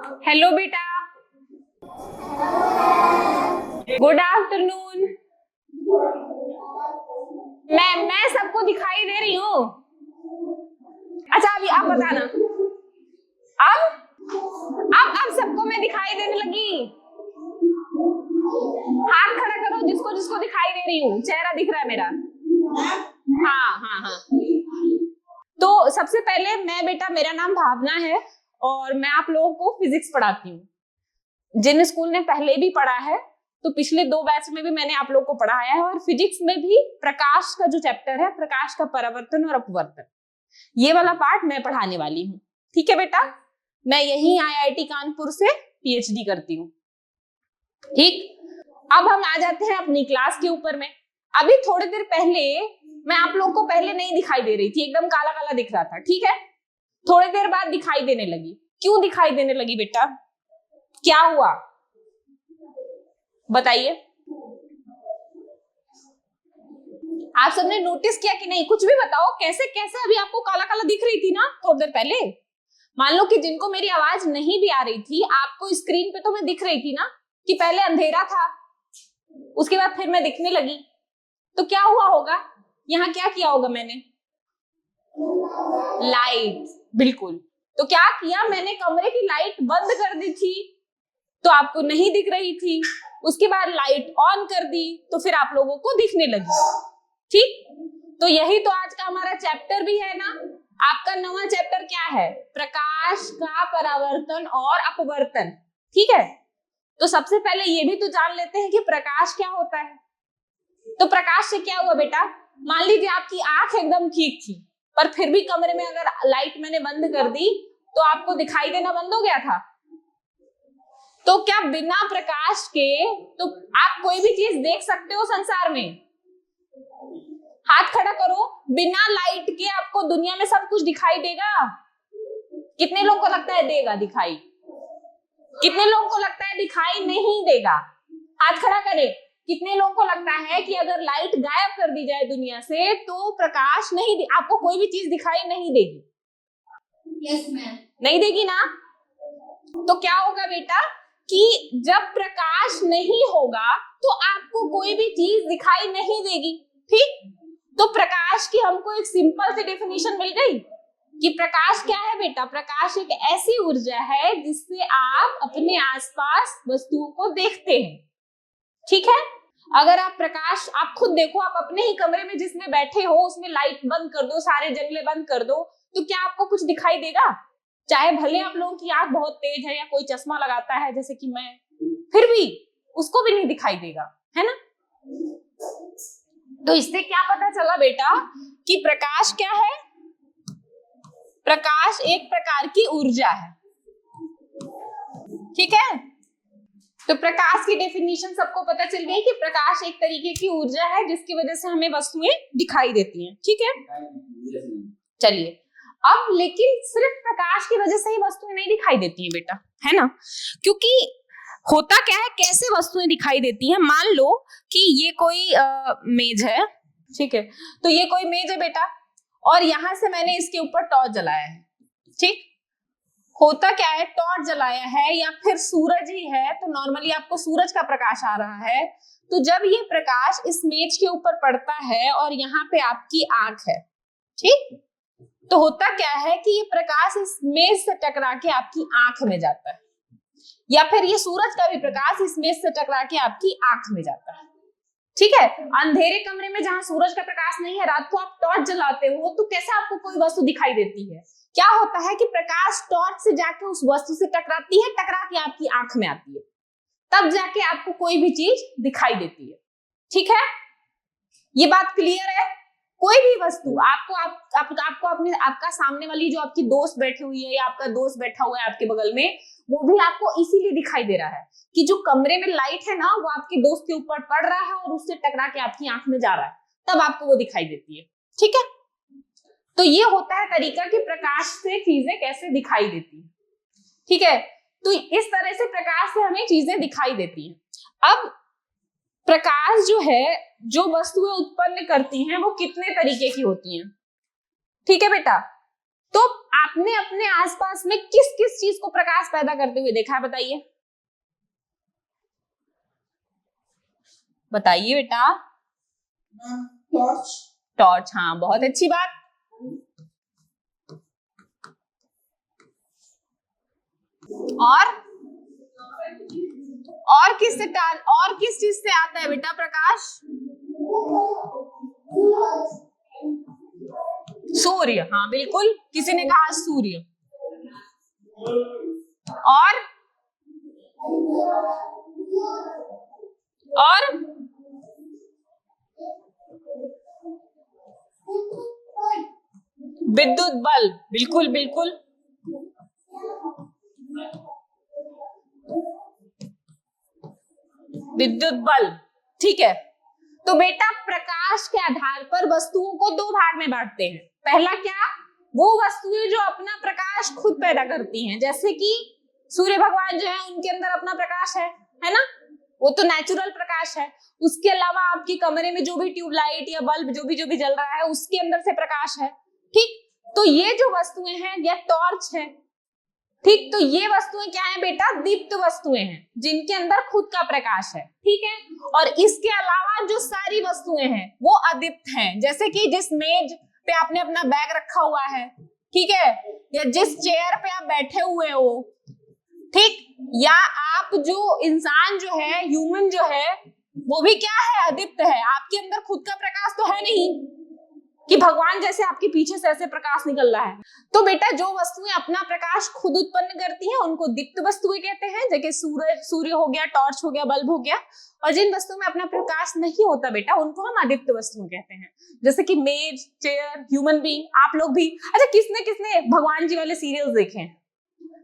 Hello बेटा, good afternoon. मैं सबको दिखाई दे रही हूँ। अच्छा अभी आप बताना, अब सबको मैं दिखाई देने लगी। हाथ खड़ा करो जिसको जिसको दिखाई दे रही हूँ, चेहरा दिख रहा है मेरा। हाँ हाँ हाँ। तो सबसे पहले मैं बेटा, मेरा नाम भावना है और मैं आप लोगों को फिजिक्स पढ़ाती हूँ। जिन स्कूल ने पहले भी पढ़ा है तो पिछले 2 बैच में भी मैंने आप लोगों को पढ़ाया है, और फिजिक्स में भी प्रकाश का जो चैप्टर है, प्रकाश का परावर्तन और अपवर्तन, ये वाला पार्ट मैं पढ़ाने वाली हूँ। ठीक है बेटा, मैं यही IIT कानपुर से PhD करती हूँ। ठीक, अब हम आ जाते हैं अपनी क्लास के ऊपर में। अभी थोड़ी देर पहले मैं आप लोगों को पहले नहीं दिखाई दे रही थी, एकदम काला काला दिख रहा था। ठीक है, थोड़ी देर बाद दिखाई देने लगी। क्यों दिखाई देने लगी बेटा, क्या हुआ बताइए? आप सबने नोटिस किया कि नहीं? कुछ भी बताओ, कैसे कैसे अभी आपको काला काला दिख रही थी ना थोड़ी देर पहले। मान लो कि जिनको मेरी आवाज नहीं भी आ रही थी, आपको स्क्रीन पे तो मैं दिख रही थी ना, कि पहले अंधेरा था, उसके बाद फिर मैं दिखने लगी। तो क्या हुआ होगा यहाँ, क्या किया होगा मैंने? लाइट, बिल्कुल। तो क्या किया मैंने, कमरे की लाइट बंद कर दी थी तो आपको नहीं दिख रही थी, उसके बाद लाइट ऑन कर दी तो फिर आप लोगों को दिखने लगी। ठीक, तो यही तो आज का हमारा चैप्टर भी है ना। आपका नवा चैप्टर क्या है? प्रकाश का परावर्तन और अपवर्तन। ठीक है, तो सबसे पहले ये भी तो जान लेते हैं कि प्रकाश क्या होता है। तो प्रकाश से क्या हुआ बेटा, मान लीजिए आपकी आंख एकदम ठीक थी, पर फिर भी कमरे में अगर लाइट मैंने बंद कर दी तो आपको दिखाई देना बंद हो गया था। तो क्या बिना प्रकाश के तो आप कोई भी चीज देख सकते हो संसार में? हाथ खड़ा करो, बिना लाइट के आपको दुनिया में सब कुछ दिखाई देगा? कितने लोगों को लगता है देगा दिखाई? कितने लोगों को लगता है दिखाई नहीं देगा? हाथ खड़ा करें। कितने लोगों को लगता है कि अगर लाइट गायब कर दी जाए दुनिया से तो प्रकाश नहीं, आपको कोई भी चीज दिखाई नहीं देगी? Yes ma'am. नहीं देगी ना? तो क्या होगा बेटा कि जब प्रकाश नहीं होगा तो आपको कोई भी चीज दिखाई नहीं देगी। ठीक, तो प्रकाश की हमको एक सिंपल सी डेफिनेशन मिल गई कि प्रकाश क्या है बेटा? प्रकाश एक ऐसी ऊर्जा है जिससे आप अपने आसपास वस्तुओं को देखते हैं। ठीक है, अगर आप प्रकाश, आप खुद देखो, आप अपने ही कमरे में जिसमें बैठे हो उसमें लाइट बंद कर दो, सारे जंगले बंद कर दो, तो क्या आपको कुछ दिखाई देगा? चाहे भले आप लोगों की आंख बहुत तेज है या कोई चश्मा लगाता है जैसे कि मैं, फिर भी उसको भी नहीं दिखाई देगा, है ना? तो इससे क्या पता चला बेटा कि प्रकाश क्या है? प्रकाश एक प्रकार की ऊर्जा है। ठीक है, तो प्रकाश की डेफिनेशन सबको पता चल गई कि प्रकाश एक तरीके की ऊर्जा है जिसकी वजह से हमें वस्तुएं दिखाई देती हैं। ठीक है, चलिए अब, लेकिन सिर्फ प्रकाश की वजह से ही वस्तुएं नहीं दिखाई देती हैं बेटा, है ना? क्योंकि होता क्या है, कैसे वस्तुएं दिखाई देती हैं? मान लो कि ये कोई मेज है। ठीक है, तो ये कोई मेज है बेटा, और यहां से मैंने इसके ऊपर टॉर्च जलाया है। ठीक, होता क्या है, टॉर्च जलाया है या फिर सूरज ही है तो नॉर्मली आपको सूरज का प्रकाश आ रहा है। तो जब ये प्रकाश इस मेज के ऊपर पड़ता है और यहाँ पे आपकी आंख है, ठीक, तो होता क्या है कि ये प्रकाश इस मेज से टकरा के आपकी आंख में जाता है, या फिर ये सूरज का भी प्रकाश इस मेज से टकरा के आपकी आंख में जाता है। ठीक है, अंधेरे कमरे में जहां सूरज का प्रकाश नहीं है, रात को आप टॉर्च जलाते हो तो कैसे आपको कोई वस्तु दिखाई देती है? क्या होता है कि प्रकाश टॉर्च से जाके उस वस्तु से टकराती है, टकरा के आपकी आंख में आती है, तब जाके आपको कोई भी चीज दिखाई देती है। ठीक है, ये बात क्लियर है? कोई भी वस्तु आपको अपने, आपका सामने वाली जो आपकी दोस्त बैठी हुई है या आपका दोस्त बैठा हुआ है आपके बगल में, वो भी आपको इसीलिए दिखाई दे रहा है कि जो कमरे में लाइट है ना वो आपके दोस्त के ऊपर पड़ रहा है और उससे टकरा के आपकी आंख में जा रहा है, तब आपको वो दिखाई देती है। ठीक है, तो ये होता है तरीका कि प्रकाश से चीजें कैसे दिखाई देती है। ठीक है, तो इस तरह से प्रकाश से हमें चीजें दिखाई देती हैं। अब प्रकाश जो है, जो वस्तुएं उत्पन्न करती हैं वो कितने तरीके की होती हैं? ठीक है बेटा, तो आपने अपने आसपास में किस किस चीज को प्रकाश पैदा करते हुए देखा है, बताइए बताइए बेटा। टॉर्च। टॉर्च, हाँ बहुत अच्छी बात। और किस चीज से आता है बेटा प्रकाश? सूर्य, हाँ बिल्कुल, किसी ने कहा सूर्य। और विद्युत बल्ब, बिल्कुल बिल्कुल। विद्युत बल्ब, ठीक है। तो बेटा प्रकाश के आधार पर वस्तुओं को दो भाग में बांटते हैं। पहला क्या, वो वस्तुएं जो अपना प्रकाश खुद पैदा करती हैं, जैसे कि सूर्य भगवान जो है उनके अंदर अपना प्रकाश है ना, वो तो नेचुरल प्रकाश है। उसके अलावा आपके कमरे में जो भी ट्यूबलाइट या बल्ब जो भी जल रहा है उसके अंदर से प्रकाश है, ठीक। तो ये जो वस्तुएं हैं यह टॉर्च है, ठीक। तो ये वस्तुएं क्या है बेटा, दीप्त वस्तुएं हैं जिनके अंदर खुद का प्रकाश है, ठीक है। और इसके अलावा जो सारी वस्तुएं हैं वो अदीप्त हैं, जैसे कि जिस मेज पे आपने अपना बैग रखा हुआ है, ठीक है, या जिस चेयर पे आप बैठे हुए हो, ठीक, या आप जो इंसान जो है, ह्यूमन जो है, वो भी क्या है, अदीप्त है। आपके अंदर खुद का प्रकाश तो है नहीं कि भगवान जैसे आपके पीछे से ऐसे प्रकाश निकल रहा है। तो बेटा जो वस्तुएं अपना प्रकाश खुद उत्पन्न करती हैं उनको दीप्त वस्तुएं कहते हैं, जैसे सूर्य हो गया, टॉर्च हो गया, बल्ब हो गया। और जिन वस्तुओं में अपना प्रकाश नहीं होता बेटा उनको हम अदीप्त वस्तुएं कहते हैं, जैसे कि मेज, चेयर, ह्यूमन बीइंग, आप लोग भी। अच्छा, किसने किसने भगवान जी वाले सीरियल्स देखे हैं?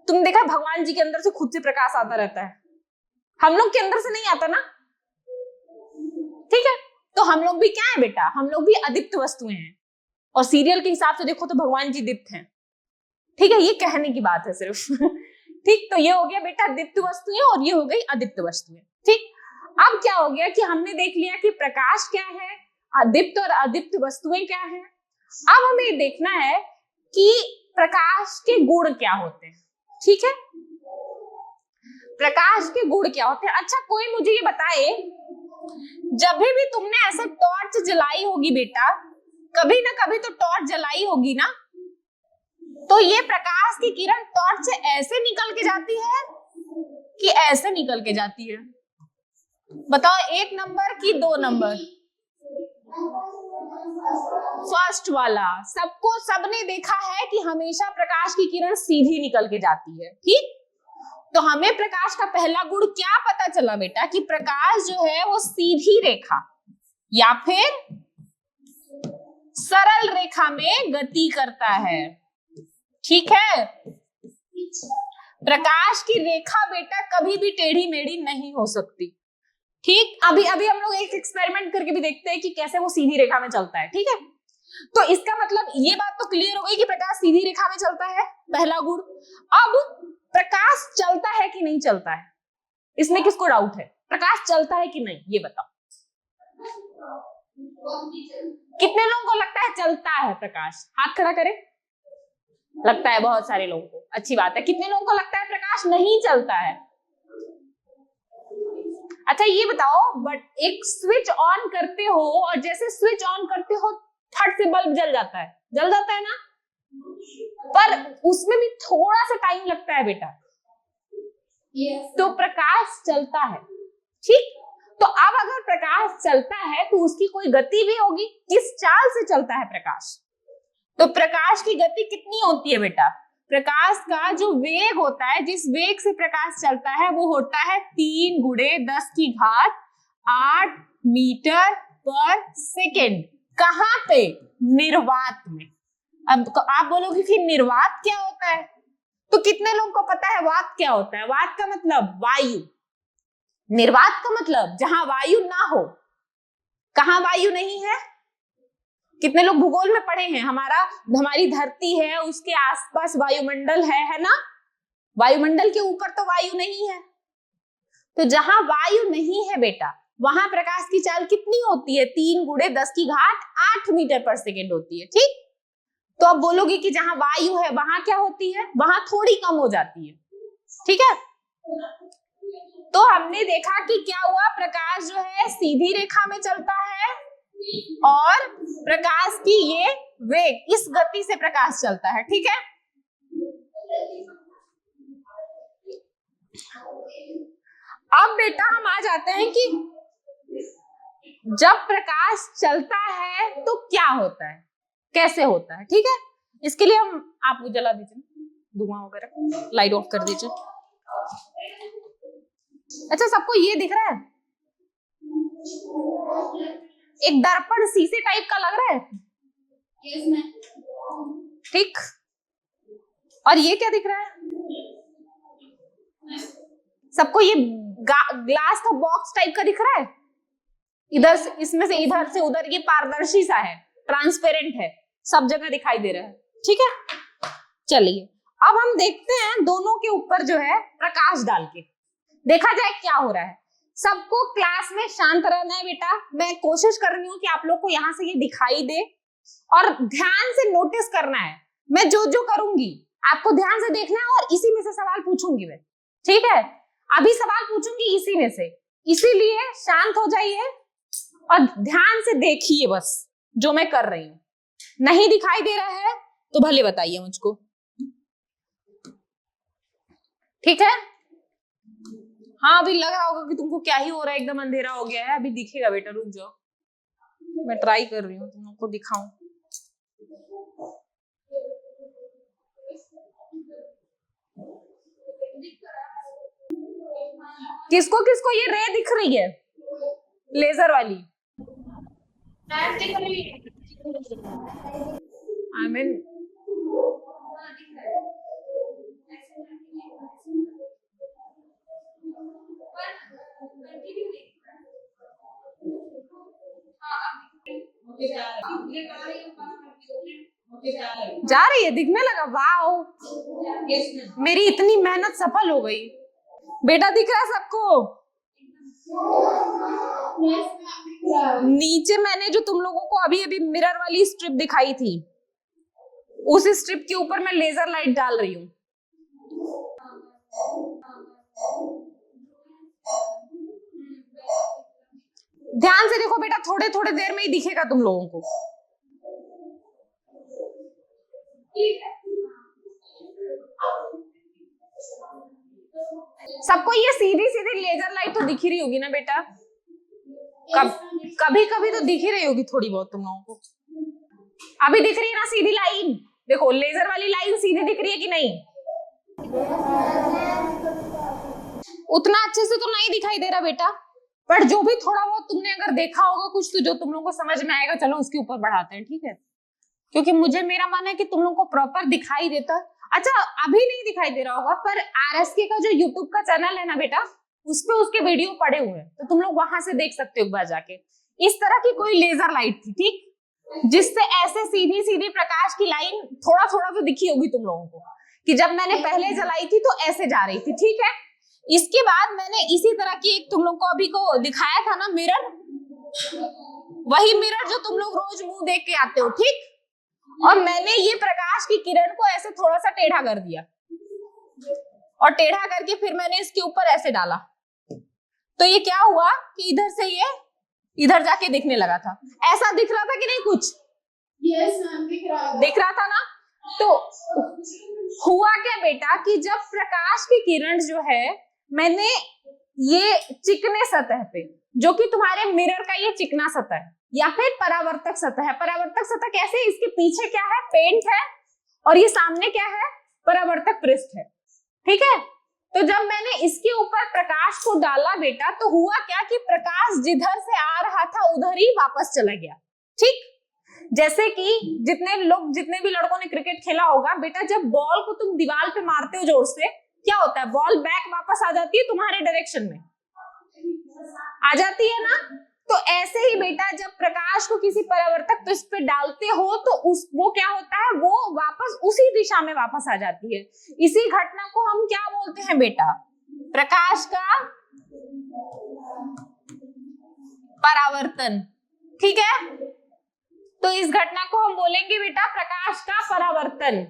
तुम देखा भगवान जी के अंदर से खुद से प्रकाश आता रहता है, हम लोग के अंदर से नहीं आता ना, ठीक है। तो हम लोग भी क्या है बेटा, हम लोग भी अदीप्त वस्तुएं हैं। और सीरियल के हिसाब से देखो तो भगवान जी दीप्त हैं, ठीक है, ये कहने की बात है सिर्फ ठीक। तो ये हो गया बेटा दीप्त वस्तुएं और ये हो गई अदीप्त वस्तुएं, ठीक। अब क्या हो गया कि हमने देख लिया कि प्रकाश क्या है, अदीप्त और अदीप्त वस्तुएं क्या है। अब हमें देखना है कि प्रकाश के गुण क्या होते हैं, ठीक है, प्रकाश के गुण क्या होते हैं। अच्छा, कोई मुझे ये बताए, जब भी तुमने ऐसे टॉर्च जलाई होगी बेटा, कभी ना कभी तो टॉर्च जलाई होगी ना, तो ये प्रकाश की किरण टॉर्च से ऐसे निकल के जाती है कि ऐसे निकल के जाती है? बताओ, 1 नंबर की 2 नंबर? फर्स्ट वाला। सबने देखा है कि हमेशा प्रकाश की किरण सीधी निकल के जाती है, ठीक। तो हमें प्रकाश का पहला गुण क्या पता चला बेटा, कि प्रकाश जो है वो सीधी रेखा या फिर सरल रेखा में गति करता है, ठीक है। प्रकाश की रेखा बेटा कभी भी टेढ़ी मेढ़ी नहीं हो सकती, ठीक। अभी हम लोग एक एक्सपेरिमेंट करके भी देखते हैं कि कैसे वो सीधी रेखा में चलता है, ठीक है। तो इसका मतलब ये बात तो क्लियर हो गई कि प्रकाश सीधी रेखा में चलता है, पहला गुण। अब प्रकाश चलता है कि नहीं चलता है, इसमें किसको डाउट है? प्रकाश चलता है कि नहीं, ये बताओ। कितने लोगों को लगता है चलता है प्रकाश? हाथ खड़ा करें। लगता है बहुत सारे लोगों को, अच्छी बात है। कितने लोगों को लगता है प्रकाश नहीं चलता है? अच्छा ये बताओ, बट एक स्विच ऑन करते हो और जैसे स्विच ऑन करते हो फट से बल्ब जल जाता है ना, पर उसमें भी थोड़ा सा टाइम लगता है बेटा, तो प्रकाश चलता है, ठीक। तो अब अगर प्रकाश चलता है तो उसकी कोई गति भी होगी, किस चाल से चलता है प्रकाश? तो प्रकाश की गति कितनी होती है बेटा? प्रकाश का जो वेग होता है, जिस वेग से प्रकाश चलता है, वो होता है 3 × 10⁸ मीटर पर सेकेंड। कहां पे? निर्वात में। अब आप बोलोगे कि निर्वात क्या होता है, तो कितने लोगों को पता है वात क्या होता है? वात का मतलब वायु, निर्वात का मतलब जहां वायु ना हो। कहां वायु नहीं है? कितने लोग भूगोल में पढ़े हैं? हमारी धरती है, उसके आसपास वायुमंडल है ना, वायुमंडल के ऊपर तो वायु नहीं है। तो जहां वायु नहीं है बेटा, वहां प्रकाश की चाल कितनी होती है? 3 × 10⁸ मीटर पर सेकेंड होती है, ठीक। तो अब बोलोगे कि जहां वायु है वहां क्या होती है, वहां थोड़ी कम हो जाती है, ठीक है। तो हमने देखा कि क्या हुआ, प्रकाश जो है सीधी रेखा में चलता है और प्रकाश की ये वेग, इस गति से प्रकाश चलता है, ठीक है। अब बेटा हम आ जाते हैं कि जब प्रकाश चलता है तो क्या होता है, कैसे होता है, ठीक है। इसके लिए हम, आप वो जला दीजिए धुआं वगैरह, लाइट ऑफ कर दीजिए। अच्छा, सबको ये दिख रहा है, एक दर्पण शीशे टाइप का लग रहा है, ठीक। और ये क्या दिख रहा है सबको, ये ग्लास का बॉक्स टाइप का दिख रहा है, इधर से, इसमें से इधर से उधर, ये पारदर्शी सा है, ट्रांसपेरेंट है, सब जगह दिखाई दे रहा है, ठीक है। चलिए अब हम देखते हैं दोनों के ऊपर जो है प्रकाश डाल के देखा जाए क्या हो रहा है। सबको क्लास में शांत रहना है बेटा, मैं कोशिश कर रही हूँ कि आप लोग को यहाँ से ये दिखाई दे और ध्यान से नोटिस करना है। मैं जो जो करूंगी आपको ध्यान से देखना है और इसी में से सवाल पूछूंगी मैं, ठीक है। अभी सवाल पूछूंगी इसी में से, इसीलिए शांत हो जाइए और ध्यान से देखिए बस जो मैं कर रही हूँ। नहीं दिखाई दे रहा है तो भले बताइए मुझको, ठीक है। हाँ अभी लग रहा होगा कि तुमको क्या ही हो रहा है, एकदम अंधेरा हो गया है, अभी दिखेगा बेटा, रुक जाओ, मैं ट्राई कर रही हूँ तुम लोग को दिखाऊं। किसको किसको ये रे दिख रही है, लेजर वाली? आई मीन जा रही है, दिखने लगा, वाओ मेरी इतनी मेहनत सफल हो गई बेटा। दिख रहा है सबको? नीचे मैंने जो तुम लोगों को अभी अभी मिरर वाली स्ट्रिप दिखाई थी, उस स्ट्रिप के ऊपर मैं लेजर लाइट डाल रही हूँ। ध्यान से देखो बेटा, थोड़े थोड़े देर में ही दिखेगा तुम लोगों को। सबको ये सीधी सीधी लेजर लाइट तो दिख ही रही होगी ना बेटा, कभी कभी तो दिख ही रही होगी थोड़ी बहुत तुम लोगों को। अभी दिख रही है ना सीधी लाइन, देखो लेजर वाली लाइन सीधी दिख रही है कि नहीं? उतना अच्छे से तो नहीं दिखाई दे रहा बेटा, पर जो भी थोड़ा बहुत तुमने अगर देखा होगा कुछ तो जो तुम लोगों को समझ में आएगा, चलो उसके ऊपर बढ़ाते हैं, ठीक है। क्योंकि मुझे, मेरा मन है कि तुम लोगों को प्रॉपर दिखाई देता। अच्छा अभी नहीं दिखाई दे रहा होगा, पर आरएसके का जो यूट्यूब का चैनल है ना बेटा, उस पे उसके वीडियो पड़े हुए हैं, तो तुम लोग वहां से देख सकते हो एक बार जाके। इस तरह की कोई लेजर लाइट थी, ठीक, जिससे ऐसे सीधी सीधी प्रकाश की लाइन थोड़ा थोड़ा तो दिखी होगी तुम लोगों को, कि जब मैंने पहले जलाई थी तो ऐसे जा रही थी, ठीक है। इसके बाद मैंने इसी तरह की एक तुम लोग को अभी को दिखाया था ना मिरर, वही मिरर जो तुम लोग रोज मुंह देख के आते हो, ठीक। और मैंने ये प्रकाश की किरण को ऐसे थोड़ा सा टेढ़ा कर दिया और टेढ़ा करके फिर मैंने इसके ऊपर ऐसे डाला, तो ये क्या हुआ कि इधर से ये इधर जाके दिखने लगा था। ऐसा दिख रहा था कि नहीं कुछ? यस मैम, दिख रहा था ना। तो हुआ क्या बेटा कि जब प्रकाश की किरण जो है, मैंने ये चिकने सतह पे, जो कि तुम्हारे मिरर का ये चिकना सतह है या फिर परावर्तक सतह है। परावर्तक सतह कैसे, इसके पीछे क्या है, पेंट है, और ये सामने क्या है, परावर्तक पृष्ठ है, ठीक है। तो जब मैंने इसके ऊपर प्रकाश को डाला बेटा, तो हुआ क्या कि प्रकाश जिधर से आ रहा था उधर ही वापस चला गया, ठीक। जैसे कि जितने भी लड़कों ने क्रिकेट खेला होगा बेटा, जब बॉल को तुम दीवार पे मारते हो जोर से, क्या होता है, बॉल बैक वापस आ जाती है तुम्हारे डायरेक्शन में, आ जाती है ना। तो ऐसे ही बेटा जब प्रकाश को किसी परावर्तक पृष्ठ पे डालते हो तो वो क्या होता है, वो वापस उसी दिशा में वापस आ जाती है। इसी घटना को हम क्या बोलते हैं बेटा, प्रकाश का परावर्तन, ठीक है। तो इस घटना को हम बोलेंगे बेटा प्रकाश का परावर्तन।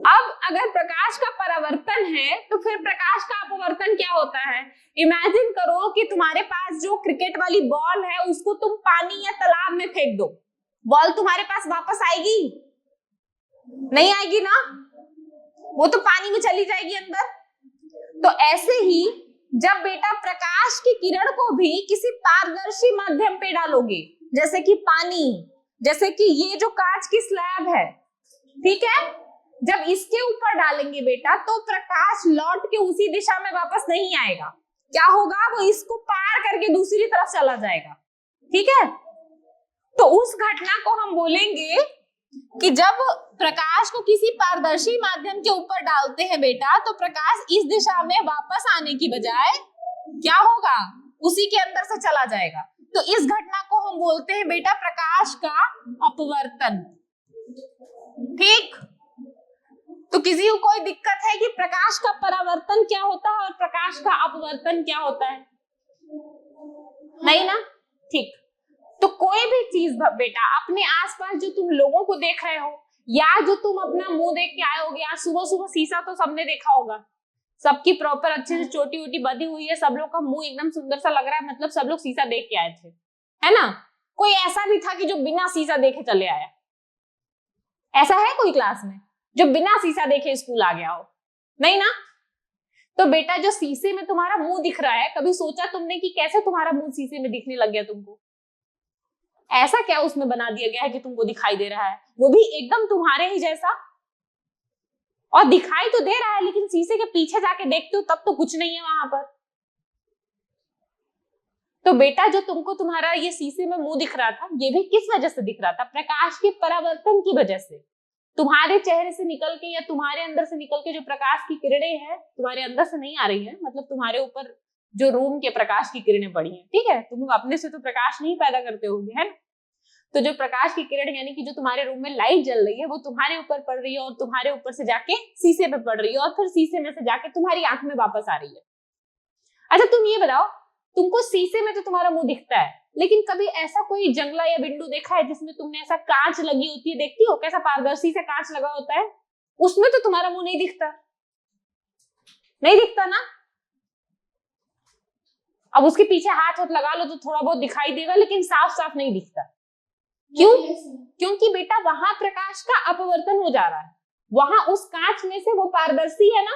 अब अगर प्रकाश का परावर्तन है तो फिर प्रकाश का अपवर्तन क्या होता है? इमेजिन करो कि तुम्हारे पास जो क्रिकेट वाली बॉल है उसको तुम पानी या तालाब में फेंक दो, बॉल तुम्हारे पास वापस आएगी? नहीं आएगी ना, वो तो पानी में चली जाएगी अंदर। तो ऐसे ही जब बेटा प्रकाश की किरण को भी किसी पारदर्शी माध्यम पे डालोगे, जैसे कि पानी, जैसे कि ये जो कांच की स्लैब है, ठीक है, जब इसके ऊपर डालेंगे बेटा तो प्रकाश लौट के उसी दिशा में वापस नहीं आएगा। क्या होगा? वो इसको पार करके दूसरी तरफ चला जाएगा। ठीक है, तो उस घटना को हम बोलेंगे कि जब प्रकाश को किसी पारदर्शी माध्यम के ऊपर डालते हैं बेटा तो प्रकाश इस दिशा में वापस आने की बजाय क्या होगा? उसी के अंदर से चला जाएगा। तो इस घटना को हम बोलते हैं बेटा प्रकाश का अपवर्तन। ठीक, तो किसी को कोई दिक्कत है कि प्रकाश का परावर्तन क्या होता है और प्रकाश का अपवर्तन क्या होता है? नहीं ना? ठीक, तो कोई भी चीज बेटा अपने आसपास जो तुम लोगों को देख रहे हो या जो तुम अपना मुंह देख के आए होगे, आज सुबह सुबह शीशा तो सबने देखा होगा, सबकी प्रॉपर अच्छे से चोटी वोटी बंधी हुई है, सब लोग का मुंह एकदम सुंदर सा लग रहा है, मतलब सब लोग शीशा देख के आए थे, है ना? कोई ऐसा भी था कि जो बिना शीशा देखे चले आया? ऐसा है कोई क्लास में जो बिना शीशा देखे स्कूल आ गया हो? नहीं ना? तो बेटा जो शीशे में तुम्हारा मुंह दिख रहा है, कभी सोचा तुमने कि कैसे तुम्हारा मुंह शीशे में दिखने लग गया तुमको? ऐसा क्या उसमें बना दिया गया है कि तुमको दिखाई दे रहा है, वो भी एकदम तुम्हारे ही जैसा? और दिखाई तो दे रहा है लेकिन शीशे के पीछे जाके देखते हो तब तो कुछ नहीं है वहां पर। तो बेटा जो तुमको तुम्हारा ये शीशे में मुंह दिख रहा था, ये भी किस वजह से दिख रहा था? प्रकाश के परावर्तन की वजह से। तुम्हारे चेहरे से निकल के या तुम्हारे अंदर से निकल के जो प्रकाश की किरणें हैं तुम्हारे अंदर से नहीं आ रही है, मतलब तुम्हारे ऊपर जो रूम के प्रकाश की किरणें पड़ी हैं, ठीक है, तुम अपने से तो प्रकाश नहीं पैदा करते होगे, है ना? तो जो प्रकाश की किरण यानी कि जो तुम्हारे रूम में लाइट जल रही है वो तुम्हारे ऊपर पड़ रही है और तुम्हारे ऊपर से जाके शीशे पे पड़ रही है और फिर शीशे में से जाके तुम्हारी आंख में वापस आ रही है। अच्छा तुम ये बताओ, तुमको शीशे में तो तुम्हारा मुंह दिखता है, लेकिन कभी ऐसा कोई जंगला या विंडो देखा है जिसमें तुमने ऐसा कांच लगी होती है, देखती हो कैसा पारदर्शी से कांच लगा होता है, उसमें तो तुम्हारा मुंह नहीं दिखता? नहीं दिखता ना? अब उसके पीछे हाथ लगा लो तो थोड़ा बहुत दिखाई देगा लेकिन साफ साफ नहीं दिखता। क्यों? क्योंकि बेटा वहां प्रकाश का अपवर्तन हो जा रहा है, वहां उस कांच में से वो पारदर्शी है ना,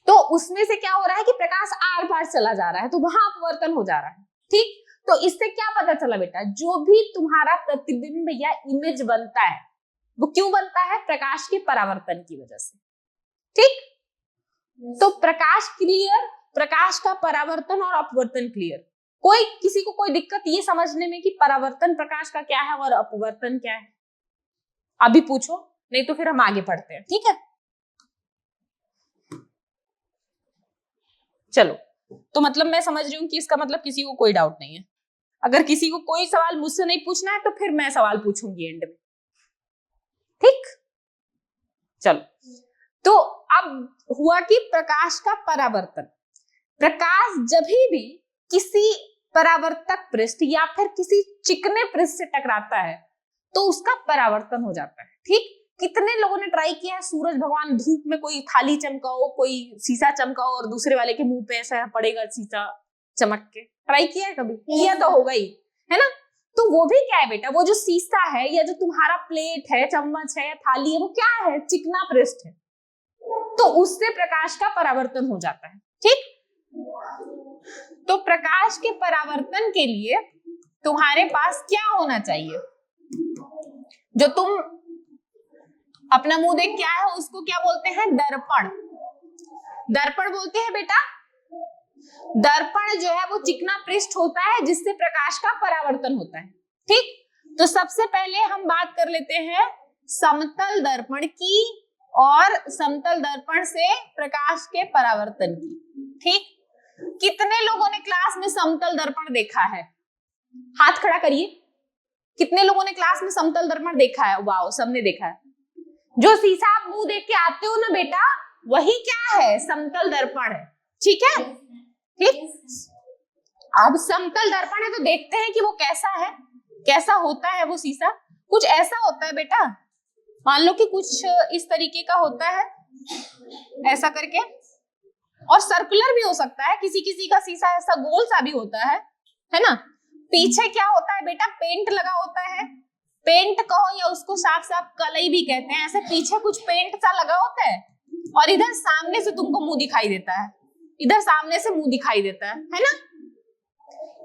तो उसमें से क्या हो रहा है कि प्रकाश आर पार चला जा रहा है, तो वहां अपवर्तन हो जा रहा है। ठीक, तो इससे क्या पता चला बेटा? जो भी तुम्हारा प्रतिबिंब या इमेज बनता है वो क्यों बनता है? प्रकाश के परावर्तन की वजह से। ठीक, तो प्रकाश क्लियर, प्रकाश का परावर्तन और अपवर्तन क्लियर। कोई किसी को कोई दिक्कत ये समझने में कि परावर्तन प्रकाश का क्या है और अपवर्तन क्या है? अभी पूछो, नहीं तो फिर हम आगे पढ़ते हैं। ठीक है, चलो, तो मतलब मैं समझ रही हूँ कि इसका मतलब किसी को कोई डाउट नहीं है। अगर किसी को कोई सवाल मुझसे नहीं पूछना है तो फिर मैं सवाल पूछूंगी एंड में। ठीक, चलो, तो अब हुआ कि प्रकाश का परावर्तन। प्रकाश जब भी किसी परावर्तक पृष्ठ या फिर किसी चिकने पृष्ठ से टकराता है तो उसका परावर्तन हो जाता है। ठीक, कितने लोगों ने ट्राई किया है, सूरज भगवान धूप में कोई थाली चमकाओ, कोई शीशा चमकाओ और दूसरे वाले के मुंह पे ऐसा पड़ेगा शीशा चमक के, ट्राई किया है कभी? किया तो होगा ही, है ना? तो वो भी क्या है बेटा, वो जो शीशा है या जो तुम्हारा प्लेट है, चम्मच है या थाली है, वो क्या है? चिकना पृष्ठ है, तो उससे प्रकाश का परावर्तन हो जाता है। ठीक, तो प्रकाश के परावर्तन के लिए तुम्हारे पास क्या होना चाहिए? जो तुम अपना मुंह देख के आए हो उसको क्या बोलते हैं? दर्पण। दर्पण बोलते हैं बेटा। दर्पण जो है वो चिकना पृष्ठ होता है जिससे प्रकाश का परावर्तन होता है। ठीक, तो सबसे पहले हम बात कर लेते हैं समतल दर्पण की और समतल दर्पण से प्रकाश के परावर्तन की। ठीक, कितने लोगों ने क्लास में समतल दर्पण देखा है? हाथ खड़ा करिए। कितने लोगों ने क्लास में समतल दर्पण देखा है? वाओ, सबने देखा है। जो शीशा आप मुंह देख के आते हो ना बेटा, वही क्या है? समतल दर्पण है। ठीक है, ठीक। अब समतल दर्पण है तो देखते हैं कि वो कैसा है। कैसा होता है वो शीशा? कुछ ऐसा होता है बेटा, मान लो कि कुछ इस तरीके का होता है, ऐसा करके, और सर्कुलर भी हो सकता है, किसी किसी का शीशा ऐसा गोल सा भी होता है ना। पीछे क्या होता है बेटा? पेंट लगा होता है, पेंट कहो या उसको साफ साफ कलई भी कहते हैं, ऐसे पीछे कुछ पेंट सा लगा होता है, और इधर सामने से तुमको मुंह दिखाई देता है, इधर सामने से मुंह दिखाई देता है ना।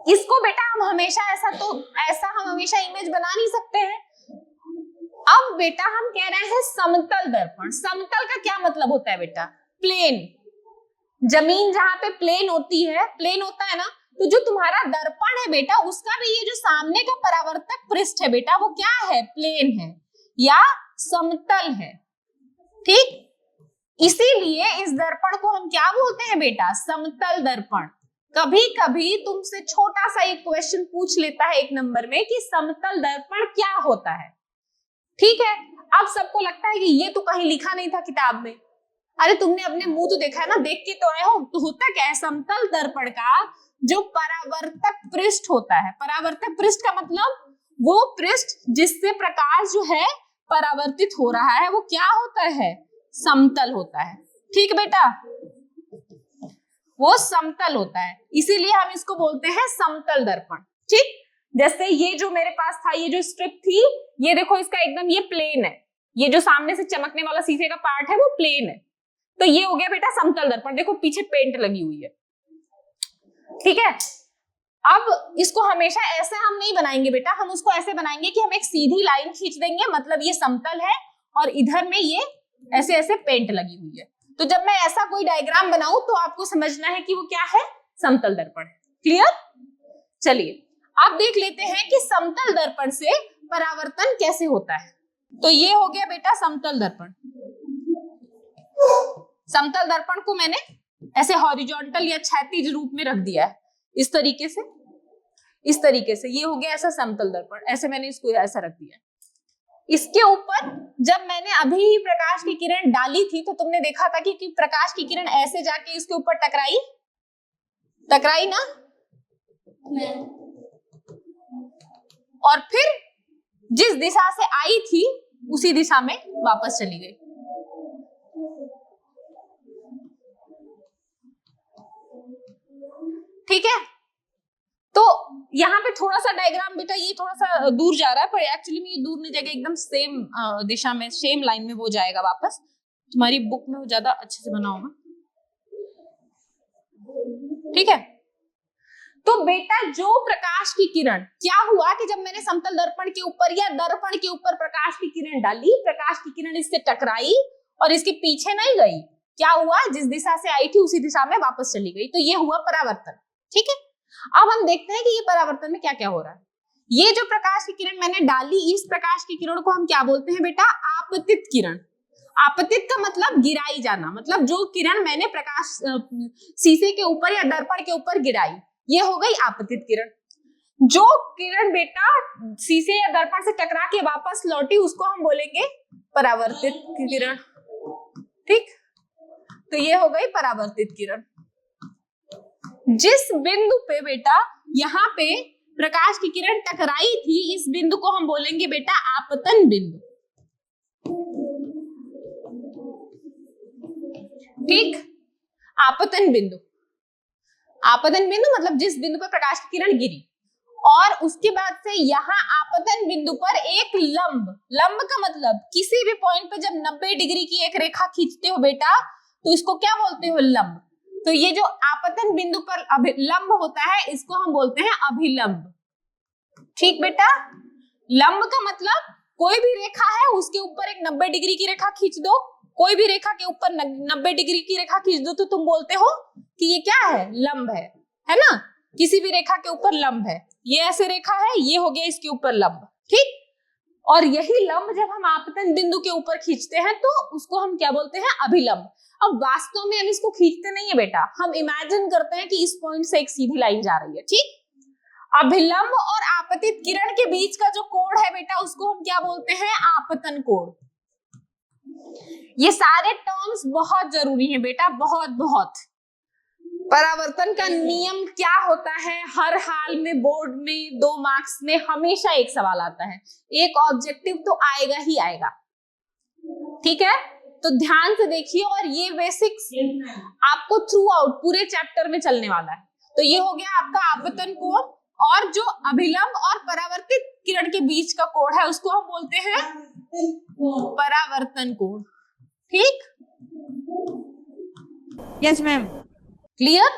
इसको बेटा हम हमेशा ऐसा हम हमेशा इमेज बना नहीं सकते हैं। अब बेटा हम कह रहे हैं समतल दर्पण। समतल का क्या मतलब होता है बेटा? प्लेन। जमीन जहां पे प्लेन होती है, प्लेन होता है ना, तो जो तुम्हारा दर्पण है बेटा, उसका भी ये जो सामने का परावर्तक पृष्ठ है बेटा, वो क्या है? प्लेन है या समतल है। ठीक, इसीलिए इस दर्पण को हम क्या बोलते हैं बेटा? समतल दर्पण। कभी कभी तुमसे छोटा सा एक क्वेश्चन पूछ लेता है एक नंबर में कि समतल दर्पण क्या होता है। ठीक है, अब सबको लगता है कि ये तो कहीं लिखा नहीं था किताब में। अरे तुमने अपने मुंह तो देखा है ना, देख के तो आए हो। तो होता क्या है? समतल दर्पण का जो परावर्तक पृष्ठ होता है, परावर्तक पृष्ठ का मतलब वो पृष्ठ जिससे प्रकाश जो है परावर्तित हो रहा है, वो क्या होता है? समतल होता है। ठीक बेटा, वो समतल होता है, इसीलिए हम इसको बोलते हैं समतल दर्पण। ठीक, जैसे ये जो मेरे पास था, ये जो स्ट्रिप थी, ये देखो इसका एकदम ये प्लेन है, ये जो सामने से चमकने वाला शीशे का पार्ट है वो प्लेन है, तो ये हो गया बेटा समतल दर्पण। देखो पीछे पेंट लगी हुई है। ठीक है, अब इसको हमेशा ऐसे हम नहीं बनाएंगे बेटा, हम उसको ऐसे बनाएंगे कि हम एक सीधी लाइन खींच देंगे, मतलब ये समतल है और इधर में ये ऐसे ऐसे पेंट लगी हुई है। तो जब मैं ऐसा कोई डायग्राम बनाऊं तो आपको समझना है कि वो क्या है? समतल दर्पण है। क्लियर? चलिए अब देख लेते हैं कि समतल दर्पण से परावर्तन कैसे होता है। तो ये हो गया बेटा समतल दर्पण। समतल दर्पण को मैंने ऐसे हॉरिजॉन्टल या क्षैतिज रूप में रख दिया है, इस तरीके से, इस तरीके से। ये हो गया ऐसा समतल दर्पण, ऐसे मैंने इसको ऐसा रख दिया। इसके ऊपर जब मैंने अभी ही प्रकाश की किरण डाली थी तो तुमने देखा था कि प्रकाश की किरण ऐसे जाके इसके ऊपर टकराई ना, और फिर जिस दिशा से आई थी उसी दिशा में वापस चली गई। ठीक है, तो यहाँ पे थोड़ा सा डायग्राम बेटा ये थोड़ा सा दूर जा रहा है, पर एक्चुअली में ये दूर नहीं जाएगा, एकदम सेम दिशा में, सेम लाइन में वो जाएगा वापस। तुम्हारी बुक में वो ज्यादा अच्छे से बना होगा। ठीक है, तो बेटा जो प्रकाश की किरण, क्या हुआ कि जब मैंने समतल दर्पण के ऊपर या दर्पण के ऊपर प्रकाश की किरण डाली, प्रकाश की किरण इससे टकराई और इसके पीछे नहीं गई। क्या हुआ? जिस दिशा से आई थी उसी दिशा में वापस चली गई, तो ये हुआ परावर्तन। ठीक है, अब हम देखते हैं कि ये परावर्तन में क्या क्या हो रहा है। ये जो प्रकाश की किरण मैंने डाली, इस प्रकाश की किरण को हम क्या बोलते हैं बेटा? आपतित किरण। आपतित का मतलब गिराई जाना, मतलब जो किरण मैंने प्रकाश शीशे के ऊपर या दर्पण के ऊपर गिराई, ये हो गई आपतित किरण। जो किरण बेटा शीशे या दर्पण से टकरा के वापस लौटी, उसको हम बोलेंगे परावर्तित किरण। ठीक, तो ये हो गई परावर्तित किरण। जिस बिंदु पे बेटा यहाँ पे प्रकाश की किरण टकराई थी, इस बिंदु को हम बोलेंगे बेटा आपतन बिंदु। ठीक, आपतन बिंदु। आपतन बिंदु मतलब जिस बिंदु पर प्रकाश की किरण गिरी, और उसके बाद से यहाँ आपतन बिंदु पर एक लंब, लंब का मतलब किसी भी पॉइंट पे जब 90 डिग्री की एक रेखा खींचते हो बेटा, तो इसको क्या बोलते हो? लंब। तो ये जो आपतन बिंदु पर लंब होता है, इसको हम बोलते हैं अभिलंब। ठीक बेटा, लंब का मतलब कोई भी रेखा है उसके ऊपर एक 90 डिग्री की रेखा खींच दो, कोई भी रेखा के ऊपर 90 डिग्री की रेखा खींच दो तो तुम बोलते हो कि ये क्या है? लंब है ना। किसी भी रेखा के ऊपर लंब है, ये ऐसे रेखा है, ये हो गया इसके ऊपर लंब। ठीक, और यही लंब जब हम आपतन बिंदु के ऊपर खींचते हैं तो उसको हम क्या बोलते हैं? अभिलंब। अब वास्तव में हम इसको खींचते नहीं है बेटा, हम इमेजिन करते हैं कि इस पॉइंट से एक सीधी लाइन जा रही है। ठीक, अभिलंब और आपतित किरण के बीच का जो कोण है बेटा, उसको हम क्या बोलते हैं? आपतन कोण। ये सारे टर्म्स बहुत जरूरी हैं बेटा, बहुत बहुत। परावर्तन का नियम क्या होता है? हर हाल में बोर्ड में 2 मार्क्स में हमेशा एक सवाल आता है, एक ऑब्जेक्टिव तो आएगा ही आएगा, ठीक है? तो ध्यान से देखिए, और ये बेसिक्स आपको थ्रू आउट पूरे चैप्टर में चलने वाला है। तो ये हो गया आपका आपतन कोण, और जो अभिलंब और परावर्तित किरण के बीच का कोण है उसको हम बोलते हैं परावर्तन कोण, ठीक? Yes ma'am. क्लियर?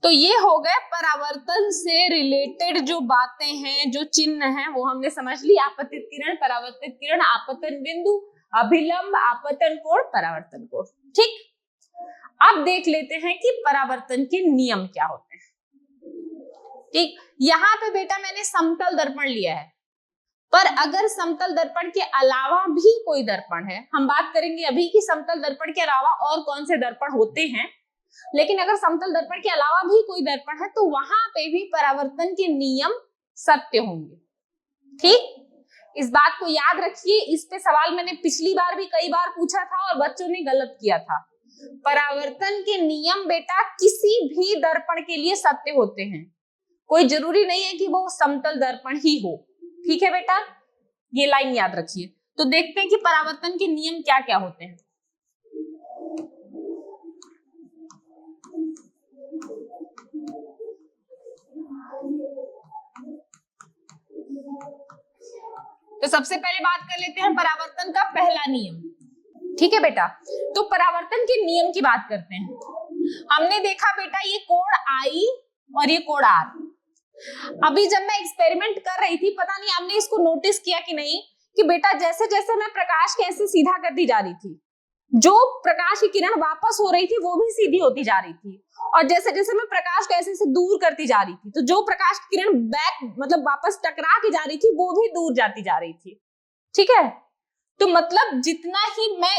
तो ये हो गए परावर्तन से रिलेटेड जो बातें हैं, जो चिन्ह हैं, वो हमने समझ ली। आपतित किरण, परावर्तित किरण, आपतन बिंदु, अभिलंब, आपतन कोण, परावर्तन कोण, ठीक? अब देख लेते हैं कि परावर्तन के नियम क्या होते हैं, ठीक? यहाँ पे बेटा मैंने समतल दर्पण लिया है, पर अगर समतल दर्पण के अलावा भी कोई दर्पण है, हम बात करेंगे अभी कि समतल दर्पण के अलावा और कौन से दर्पण होते हैं, लेकिन अगर समतल दर्पण के अलावा भी कोई दर्पण है तो वहां पे भी परावर्तन के नियम सत्य होंगे, ठीक? इस बात को याद रखिए। इस पे सवाल मैंने पिछली बार भी कई बार पूछा था और बच्चों ने गलत किया था। परावर्तन के नियम बेटा किसी भी दर्पण के लिए सत्य होते हैं, कोई जरूरी नहीं है कि वो समतल दर्पण ही हो, ठीक है बेटा? ये लाइन याद रखिए। तो देखते हैं कि परावर्तन के नियम क्या क्या होते हैं। तो सबसे पहले बात कर लेते हैं परावर्तन का पहला नियम, ठीक है बेटा? तो परावर्तन के नियम की बात करते हैं। हमने देखा बेटा ये कोण आई और ये कोण आर। अभी जब मैं एक्सपेरिमेंट कर रही थी, पता नहीं आपने इसको नोटिस किया कि नहीं, कि बेटा जैसे जैसे मैं प्रकाश के ऐसे सीधा करती जा रही थी, जो प्रकाश की किरण वापस हो रही थी वो भी सीधी होती जा रही थी, और जैसे जैसे मैं प्रकाश को ऐसे से दूर करती जा रही थी, तो जो प्रकाश की किरण बैक मतलब वापस टकरा के जा रही थी वो भी दूर जाती जा रही थी, ठीक है? तो मतलब जितना ही मैं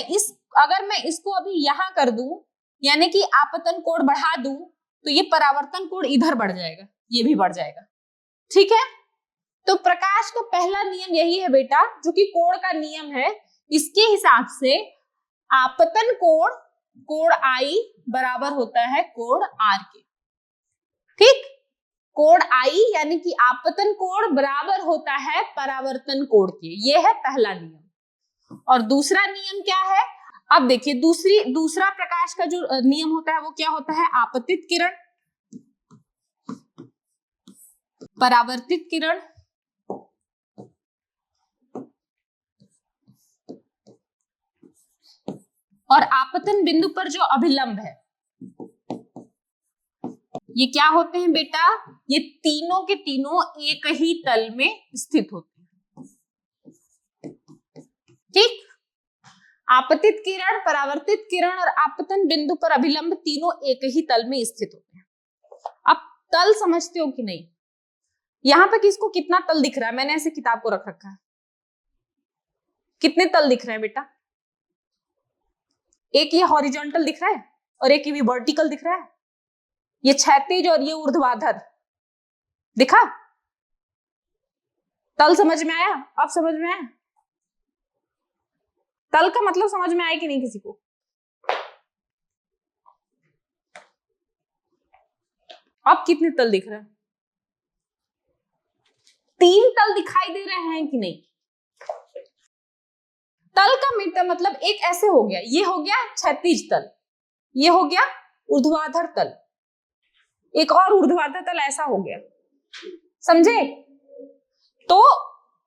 अगर मैं इसको अभी यहां कर दूं, यानी कि आपतन कोण बढ़ा दूं, तो ये परावर्तन कोण इधर बढ़ जाएगा, ये भी बढ़ जाएगा, ठीक है? तो प्रकाश का पहला नियम यही है बेटा, जो कि कोण का नियम है। इसके हिसाब से आपतन कोण, कोण आई बराबर होता है कोण आर के, ठीक? कोण आई यानी कि आपतन कोण बराबर होता है परावर्तन कोण के, ये है पहला नियम। और दूसरा नियम क्या है? अब देखिए दूसरा प्रकाश का जो नियम होता है वो क्या होता है? आपतित किरण, परावर्तित किरण, और आपतन बिंदु पर जो अभिलंब है, ये क्या होते हैं बेटा? ये तीनों के तीनों एक ही तल में स्थित होते हैं, ठीक? आपतित किरण, परावर्तित किरण और आपतन बिंदु पर अभिलंब तीनों एक ही तल में स्थित होते हैं। अब तल समझते हो कि नहीं? यहां पे किसको कितना तल दिख रहा है? मैंने ऐसे किताब को रख रखा है, कितने तल दिख रहे हैं बेटा? एक ये हॉरिजॉन्टल दिख रहा है और एक ये वर्टिकल दिख रहा है, ये क्षैतिज और ये ऊर्ध्वाधर दिखा? तल समझ में आया? अब समझ में आया? तल का मतलब समझ में आया कि नहीं किसी को? अब कितने तल दिख रहे हैं? 3 तल दिखाई दे रहे हैं कि नहीं? तल का मतलब एक ऐसे हो गया, ये हो गया क्षैतिज तल, ये हो गया ऊर्ध्वाधर तल, एक और ऊर्ध्वाधर तल ऐसा हो गया, समझे? तो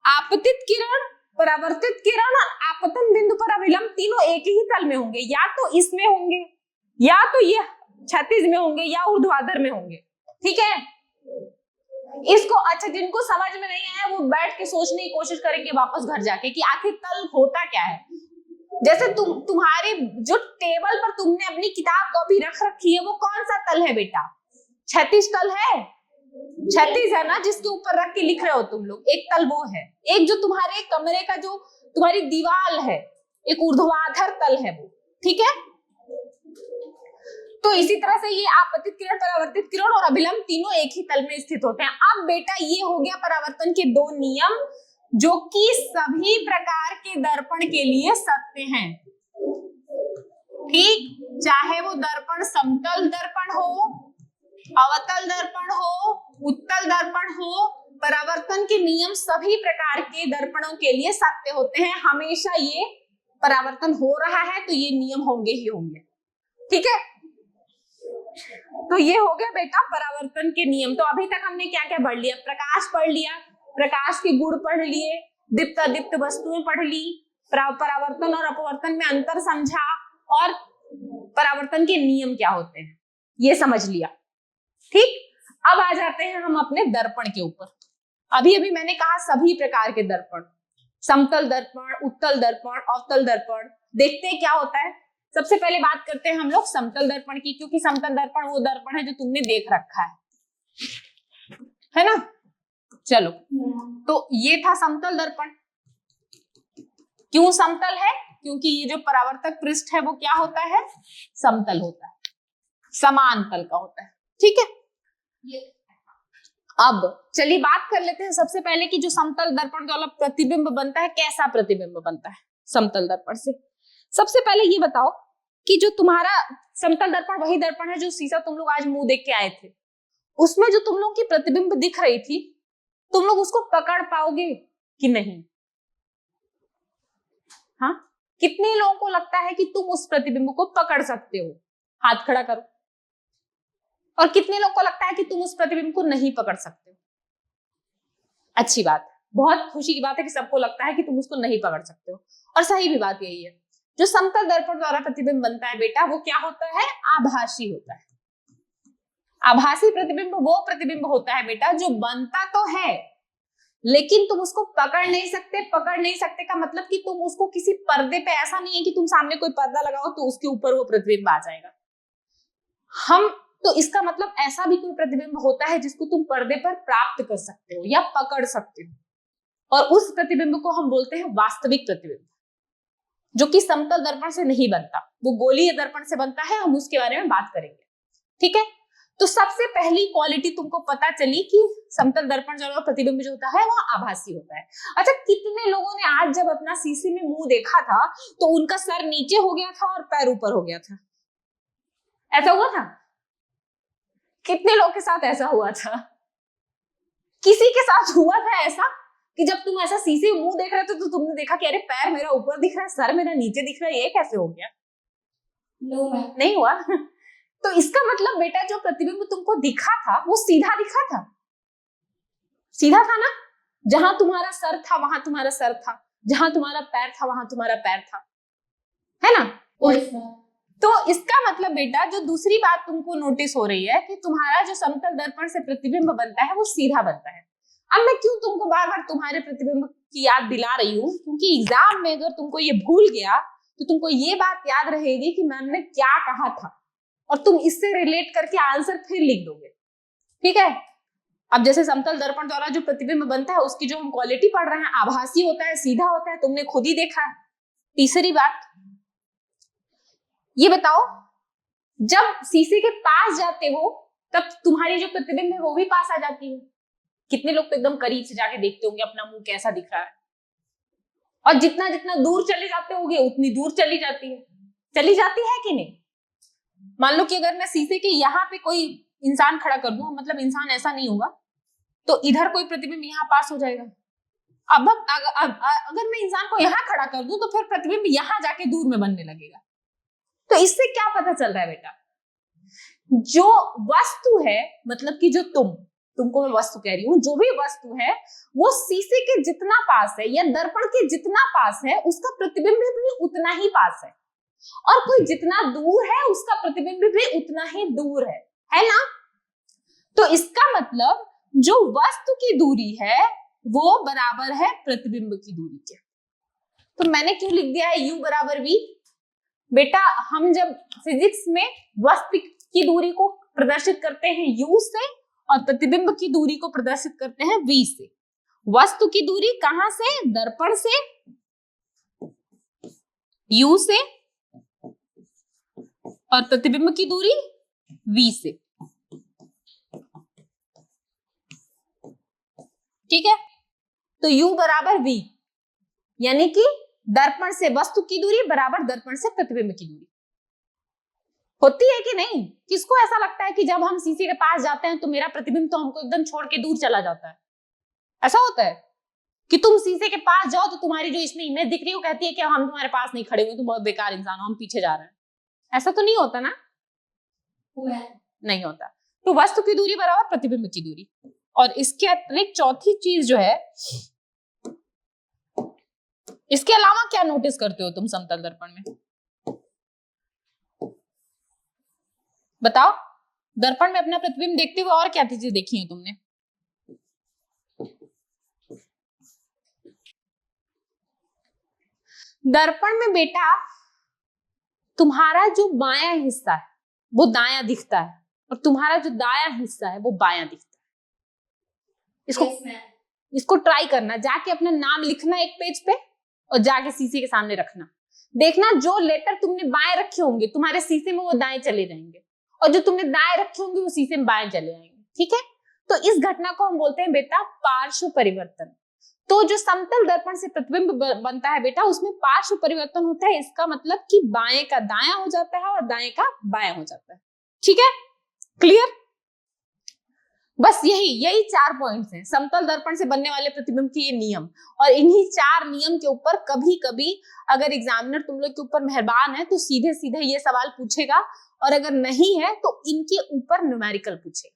आपतित किरण, परावर्तित किरण और आपतन बिंदु पर अभिलंब तीनों एक ही तल में होंगे, या तो इसमें होंगे, या तो ये क्षैतिज में होंगे, या ऊर्ध्वाधर में होंगे, ठीक है? इसको अच्छा, जिनको समझ में नहीं आया वो बैठ के सोचने की कोशिश करेंगे वापस घर जाके कि आखिर तल होता क्या है। जैसे तुम्हारे जो टेबल पर तुमने अपनी किताब कॉपी रख रखी है वो कौन सा तल है बेटा? क्षैतिज तल है, क्षैतिज है ना, जिसके ऊपर रख के लिख रहे हो तुम लोग, एक तल वो है। एक जो तुम्हारे कमरे का जो तुम्हारी दीवार है, एक ऊर्ध्वाधर तल है वो, ठीक है? तो इसी तरह से ये आपतित किरण, परावर्तित किरण और अभिलंब तीनों एक ही तल में स्थित होते हैं। अब बेटा ये हो गया परावर्तन के 2 नियम, जो कि सभी प्रकार के दर्पण के लिए सत्य हैं, ठीक? चाहे वो दर्पण समतल दर्पण हो, अवतल दर्पण हो, उत्तल दर्पण हो, परावर्तन के नियम सभी प्रकार के दर्पणों के लिए सत्य होते हैं। हमेशा ये परावर्तन हो रहा है तो ये नियम होंगे ही होंगे। ठीक है, तो ये हो गया बेटा परावर्तन के नियम। तो अभी तक हमने क्या क्या पढ़ लिया? प्रकाश पढ़ लिया, प्रकाश के गुण पढ़ लिए, दीप्त अदीप्त वस्तुएं पढ़ ली, परावर्तन और अपवर्तन में अंतर समझा, और परावर्तन के नियम क्या होते हैं ये समझ लिया। ठीक, अब आ जाते हैं हम अपने दर्पण के ऊपर। अभी अभी मैंने कहा सभी प्रकार के दर्पण, समतल दर्पण, उत्तल दर्पण, अवतल दर्पण। देखते हैं क्या होता है। सबसे पहले बात करते हैं हम लोग समतल दर्पण की, क्योंकि समतल दर्पण वो दर्पण है जो तुमने देख रखा है ना। चलो, तो ये था समतल दर्पण। क्यों समतल है? क्योंकि ये जो परावर्तक पृष्ठ है वो क्या होता है? समतल होता है, समान तल का होता है। ठीक है, अब चलिए बात कर लेते हैं सबसे पहले कि जो समतल दर्पण वाला प्रतिबिंब बनता है, कैसा प्रतिबिंब बनता है समतल दर्पण से। सबसे पहले ये बताओ कि जो तुम्हारा समतल दर्पण वही दर्पण है जो शीशा तुम लोग आज मुंह देख के आए थे, उसमें जो तुम लोग की प्रतिबिंब दिख रही थी, तुम लोग उसको पकड़ पाओगे कि नहीं? हाँ, कितने लोगों को लगता है कि तुम उस प्रतिबिंब को पकड़ सकते हो? हाथ खड़ा करो। और कितने लोगों को लगता है कि तुम उस प्रतिबिंब को नहीं पकड़ सकते हो? अच्छी बात, बहुत खुशी की बात है कि सबको लगता है कि तुम उसको नहीं पकड़ सकते हो, और सही भी बात यही है। जो समतल दर्पण द्वारा प्रतिबिंब बनता है बेटा, वो क्या होता है? आभासी होता है। आभासी प्रतिबिंब वो प्रतिबिंब होता है बेटा जो बनता तो है लेकिन तुम उसको पकड़ नहीं सकते। पकड़ नहीं सकते का मतलब कि तुम उसको किसी पर्दे पे, ऐसा नहीं है कि तुम सामने कोई पर्दा लगाओ तो उसके ऊपर वो प्रतिबिंब आ जाएगा। हम तो इसका मतलब ऐसा भी कोई प्रतिबिंब होता है जिसको तुम पर्दे पर प्राप्त कर सकते हो या पकड़ सकते हो, और उस प्रतिबिंब को हम बोलते हैं वास्तविक प्रतिबिंब, जो कि समतल दर्पण से नहीं बनता, वो गोलीय दर्पण से बनता है। हम उसके बारे में बात करेंगे। ठीक है, तो सबसे पहली क्वालिटी तुमको पता चली कि समतल दर्पण जो प्रतिबिंब जो होता है वो आभासी होता है। अच्छा, कितने लोगों ने आज जब अपना शीशे में मुंह देखा था तो उनका सर नीचे हो गया था और पैर ऊपर हो गया था? ऐसा हुआ था? कितने लोग के साथ ऐसा हुआ था? किसी के साथ हुआ था ऐसा कि जब तुम ऐसा शीशे में मुंह देख रहे थे तो तुमने देखा कि अरे पैर मेरा ऊपर दिख रहा है, सर मेरा नीचे दिख रहा है, ये कैसे हो गया? नहीं हुआ। तो इसका मतलब बेटा जो प्रतिबिंब तुमको दिखा था वो सीधा दिखा था। सीधा था ना? जहां तुम्हारा सर था वहां तुम्हारा सर था, जहां तुम्हारा पैर था वहां तुम्हारा पैर था, है ना? तो इसका मतलब बेटा जो दूसरी बात तुमको नोटिस हो रही है कि तुम्हारा जो समतल दर्पण से प्रतिबिंब बनता है वो सीधा बनता है। अब मैं क्यों तुमको बार बार तुम्हारे प्रतिबिंब की याद दिला रही हूँ? क्योंकि एग्जाम में अगर तुमको ये भूल गया तो तुमको ये बात याद रहेगी कि मैम ने क्या कहा था, और तुम इससे रिलेट करके आंसर फिर लिख दोगे। ठीक है, अब जैसे समतल दर्पण द्वारा जो प्रतिबिंब बनता है उसकी जो हम क्वालिटी पढ़ रहे हैं, आभासी होता है, सीधा होता है, तुमने खुद ही देखा है। तीसरी बात ये बताओ, जब शीशे के पास जाते हो तब तुम्हारी जो प्रतिबिंब है वो भी पास आ जाती है। कितने लोग तो एकदम करीब से जाके देखते होंगे अपना मुंह कैसा दिख रहा है, और जितना जितना दूर चले जाते होंगे उतनी दूर चली जाती है। चली जाती है कि नहीं? मान लो कि अगर मैं शीशे के यहाँ पे कोई इंसान खड़ा कर दूं, मतलब इंसान ऐसा नहीं होगा, तो इधर कोई प्रतिबिंब यहाँ पास हो जाएगा। अब अगर मैं इंसान को यहाँ खड़ा कर दूं तो फिर प्रतिबिंब यहाँ जाके दूर में बनने लगेगा। तो इससे क्या पता चल रहा है बेटा? जो वस्तु है, मतलब कि जो तुमको मैं वस्तु कह रही हूँ, जो भी वस्तु है वो शीशे के जितना पास है या दर्पण के जितना पास है उसका प्रतिबिंब भी उतना ही पास है, और कोई जितना दूर है उसका प्रतिबिंब भी उतना ही दूर है ना? तो इसका मतलब जो वस्तु की दूरी है वो बराबर है प्रतिबिंब की दूरी के। तो मैंने क्यों लिख दिया है U बराबर V? बेटा हम जब फिजिक्स में वस्तु की दूरी को प्रदर्शित करते हैं U से और प्रतिबिंब की दूरी को प्रदर्शित करते हैं V से। वस्तु की दूरी कहां से? दर्पण से, U से, और प्रतिबिंब की दूरी V से। ठीक है, तो U बराबर V, यानी कि दर्पण से वस्तु की दूरी बराबर दर्पण से प्रतिबिंब की दूरी। होती है कि नहीं? किसको ऐसा लगता है कि जब हम शीशे के पास जाते हैं तो मेरा प्रतिबिंब तो हमको एकदम छोड़ के दूर चला जाता है? ऐसा होता है कि तुम शीशे के पास जाओ तो तुम्हारी जो इसमें इमेज दिख रही है वो कहती है कि हम तुम्हारे पास नहीं खड़े हुए, तुम बहुत बेकार इंसान हो, हम पीछे जा रहे हैं। ऐसा तो नहीं होता ना? नहीं होता। तो वस्तु की दूरी बराबर प्रतिबिंब की दूरी। और इसके अतिरिक्त चौथी चीज जो है, इसके अलावा क्या नोटिस करते हो तुम समतल दर्पण में? बताओ, दर्पण में अपना प्रतिबिंब देखते हुए और क्या चीजें देखी है तुमने? दर्पण में बेटा तुम्हारा जो बायां हिस्सा है वो दायां दिखता है और तुम्हारा जो दायां हिस्सा है वो बायां दिखता है। इसको ट्राई करना, जाके अपना नाम लिखना एक पेज पे और जाके शीशे के सामने रखना। देखना जो लेटर तुमने बाएं रखे होंगे तुम्हारे शीशे में वो दाएं चले जाएंगे और जो तुमने दाएं रखे होंगे वो शीशे में बाएं चले जाएंगे। ठीक है, तो इस घटना को हम बोलते हैं बेटा पार्श्व परिवर्तन। तो जो समतल दर्पण से प्रतिबिंब बनता है बेटा उसमें पार्श्व परिवर्तन होता है। इसका मतलब कि बाएं का दायां हो जाता है और दाएं का बायां हो जाता है। ठीक है, क्लियर? बस यही 4 पॉइंट्स हैं समतल दर्पण से बनने वाले प्रतिबिंब के ये नियम। और इन्हीं 4 नियम के ऊपर कभी कभी अगर एग्जामिनर तुम लोग के ऊपर मेहरबान है तो सीधे सीधे ये सवाल पूछेगा, और अगर नहीं है तो इनके ऊपर न्यूमेरिकल पूछेगा।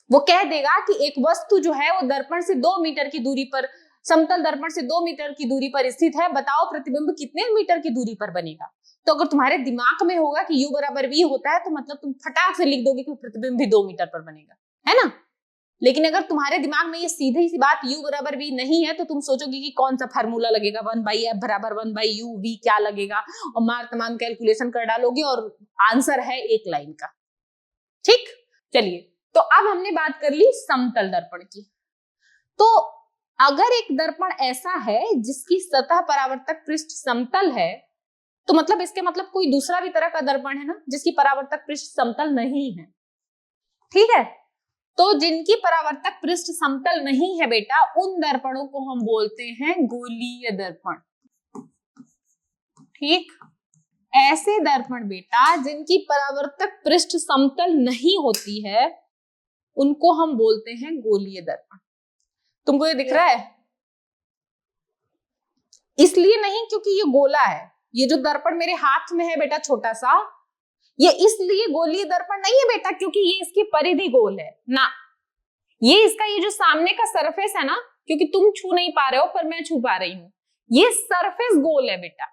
वो कह देगा कि एक वस्तु जो है वो दर्पण से 2 मीटर की दूरी पर, समतल दर्पण से 2 मीटर की दूरी पर स्थित है, बताओ प्रतिबिंब कितने मीटर की दूरी पर बनेगा। तो अगर तुम्हारे दिमाग में होगा कि U बराबर V होता है तो मतलब तुम फटाक से लिख दोगे कि प्रतिबिंब भी 2 मीटर पर बनेगा, है ना? लेकिन अगर तुम्हारे दिमाग में ये सीधी सी बात U बराबर V नहीं है तो तुम सोचोगे कि कौन सा फार्मूला लगेगा, 1/f बराबर 1/u, V क्या लगेगा, और मार तमाम कैलकुलेशन कर डालोगे और आंसर है एक लाइन का। ठीक, चलिए, तो अब हमने बात कर ली समतल दर्पण की। तो अगर एक दर्पण ऐसा है जिसकी सतह परावर्तक पृष्ठ समतल है तो मतलब इसके मतलब कोई दूसरा भी तरह का दर्पण है ना जिसकी परावर्तक पृष्ठ समतल नहीं है। ठीक है, तो जिनकी परावर्तक पृष्ठ समतल नहीं है बेटा उन दर्पणों को हम बोलते हैं गोलीय दर्पण। ठीक, ऐसे दर्पण बेटा जिनकी परावर्तक पृष्ठ समतल नहीं होती है उनको हम बोलते हैं गोलीय दर्पण। तुमको ये दिख रहा है? इसलिए नहीं क्योंकि ये गोला है। ये जो दर्पण मेरे हाथ में है बेटा छोटा सा, ये इसलिए गोलीय दर्पण नहीं है बेटा क्योंकि ये इसकी परिधि गोल है ना। ये इसका ये जो सामने का सरफेस है ना, क्योंकि तुम छू नहीं पा रहे हो पर मैं छू पा रही हूं, ये सरफेस गोल है बेटा।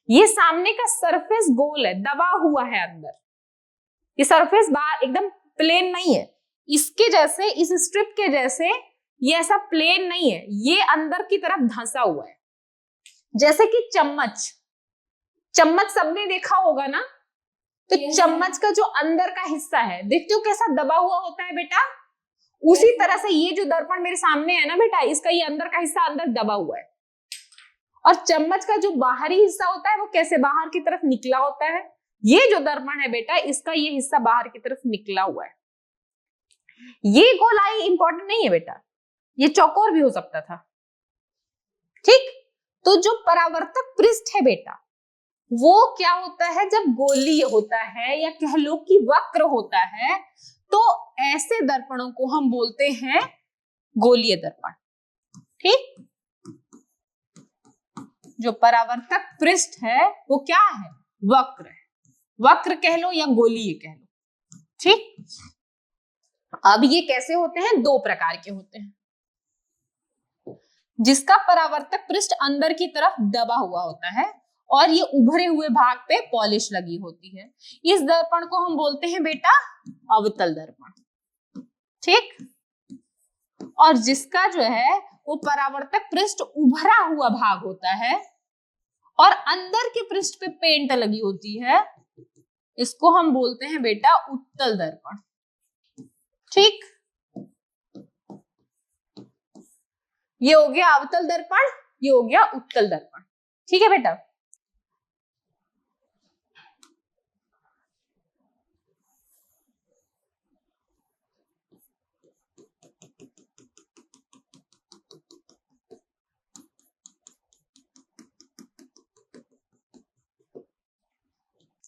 ये सामने का सरफेस गोल है, दबा हुआ है अंदर। ये सरफेस बाहर एकदम प्लेन नहीं है, इसके जैसे, इस स्ट्रिप के जैसे ये ऐसा प्लेन नहीं है, ये अंदर की तरफ धंसा हुआ है। जैसे कि चम्मच, चम्मच सबने देखा होगा ना, तो चम्मच का जो अंदर का हिस्सा है देखते हो कैसा दबा हुआ होता है बेटा। उसी तरह से ये जो दर्पण मेरे सामने है ना बेटा, इसका ये अंदर का हिस्सा अंदर दबा हुआ है, और चम्मच का जो बाहरी हिस्सा होता है वो कैसे बाहर की तरफ निकला होता है। ये जो दर्पण है बेटा इसका ये हिस्सा बाहर की तरफ निकला हुआ है। ये गोलाई इंपॉर्टेंट नहीं है बेटा, ये चौकोर भी हो सकता था। ठीक, तो जो परावर्तक पृष्ठ है बेटा वो क्या होता है जब गोलीय होता है या कह लो कि वक्र होता है, तो ऐसे दर्पणों को हम बोलते हैं गोलीय दर्पण। ठीक, जो परावर्तक पृष्ठ है वो क्या है, वक्र है। वक्र कह लो या गोलीय कह लो। ठीक, अब ये कैसे होते हैं, 2 प्रकार के होते हैं। जिसका परावर्तक पृष्ठ अंदर की तरफ दबा हुआ होता है और ये उभरे हुए भाग पे पॉलिश लगी होती है, इस दर्पण को हम बोलते हैं बेटा अवतल दर्पण। ठीक, और जिसका जो है वो परावर्तक पृष्ठ उभरा हुआ भाग होता है और अंदर के पृष्ठ पे पेंट लगी होती है, इसको हम बोलते हैं बेटा उत्तल दर्पण। ठीक, ये हो गया अवतल दर्पण, ये हो गया उत्तल दर्पण। ठीक है बेटा,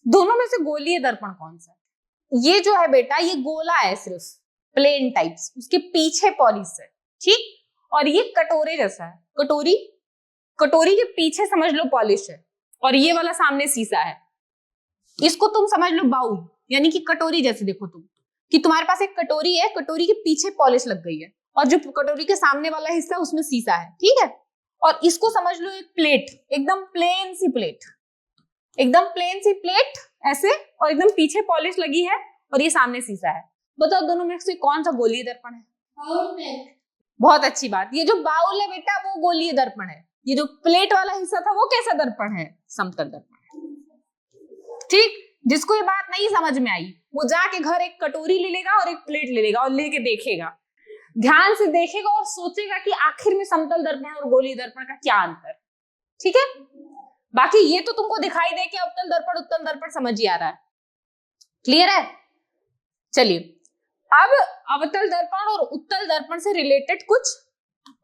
दोनों में से गोलीय दर्पण कौन सा है? ये जो है बेटा ये गोला है, सिर्फ प्लेन टाइप्स, उसके पीछे पॉलिश है, ठीक, और ये कटोरे जैसा है, कटोरी के पीछे समझ लो पॉलिश है, और ये वाला सामने शीशा है। इसको तुम समझ लो बाउल, यानी कि कटोरी जैसे देखो तुम कि तुम्हारे पास एक कटोरी है, कटोरी के पीछे पॉलिश लग गई है, और जो कटोरी के सामने वाला हिस्सा है उसमें शीशा है, ठीक है। और इसको समझ लो एक प्लेट, एकदम प्लेन सी प्लेट, एकदम प्लेन सी प्लेट ऐसे, और एकदम पीछे पॉलिश लगी है और ये सामने शीशा है। बताओ दोनों में से कौन सा गोलीय दर्पण है? बहुत अच्छी बात, ये जो बाउल है बेटा वो गोलीय दर्पण है, ये जो प्लेट वाला हिस्सा था वो कैसा दर्पण है? समतल दर्पण है, ठीक। जिसको ये बात नहीं समझ में आई वो जाके घर एक कटोरी ले लेगा और एक प्लेट ले लेगा और लेके देखेगा, ध्यान से देखेगा और सोचेगा कि आखिर में समतल दर्पण और गोलीय दर्पण का क्या अंतर, ठीक है। बाकी ये तो तुमको दिखाई दे कि अवतल दर्पण उत्तल दर्पण समझ ही आ रहा है, क्लियर है। चलिए अब अवतल दर्पण और उत्तल दर्पण से रिलेटेड कुछ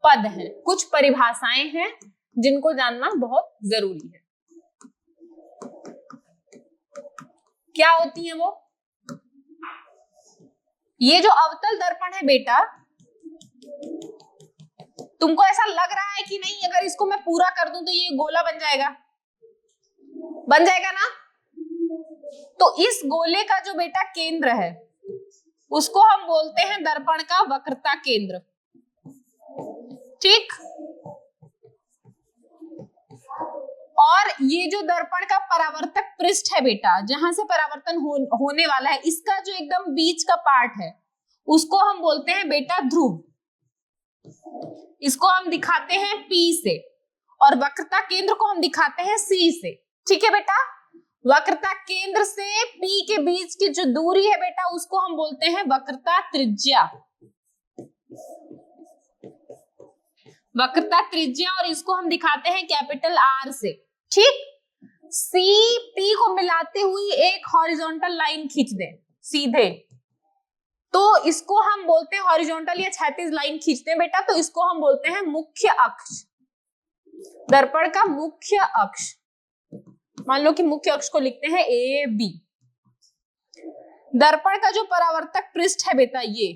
पद हैं, कुछ परिभाषाएं हैं जिनको जानना बहुत जरूरी है। क्या होती है वो? ये जो अवतल दर्पण है बेटा, तुमको ऐसा लग रहा है कि नहीं अगर इसको मैं पूरा कर दूं तो ये गोला बन जाएगा, बन जाएगा ना? तो इस गोले का जो बेटा केंद्र है उसको हम बोलते हैं दर्पण का वक्रता केंद्र, ठीक। और ये जो दर्पण का परावर्तक पृष्ठ है बेटा, जहां से परावर्तन होने वाला है, इसका जो एकदम बीच का पार्ट है उसको हम बोलते हैं बेटा ध्रुव, इसको हम दिखाते हैं P से, और वक्रता केंद्र को हम दिखाते हैं C से, ठीक है बेटा। वक्रता केंद्र से P के बीच की जो दूरी है बेटा उसको हम बोलते हैं वक्रता त्रिज्या, वक्रता त्रिज्या, और इसको हम दिखाते हैं कैपिटल R से, ठीक। C P को मिलाते हुई एक हॉरिजॉन्टल लाइन खींच दे सीधे, तो इसको हम बोलते हैं हॉरिजॉन्टल या क्षैतिज लाइन खींचते हैं बेटा, तो इसको हम बोलते हैं मुख्य अक्ष, दर्पण का मुख्य अक्ष। मान लो कि मुख्य अक्ष को लिखते हैं AB। दर्पण का जो परावर्तक पृष्ठ है बेटा ये,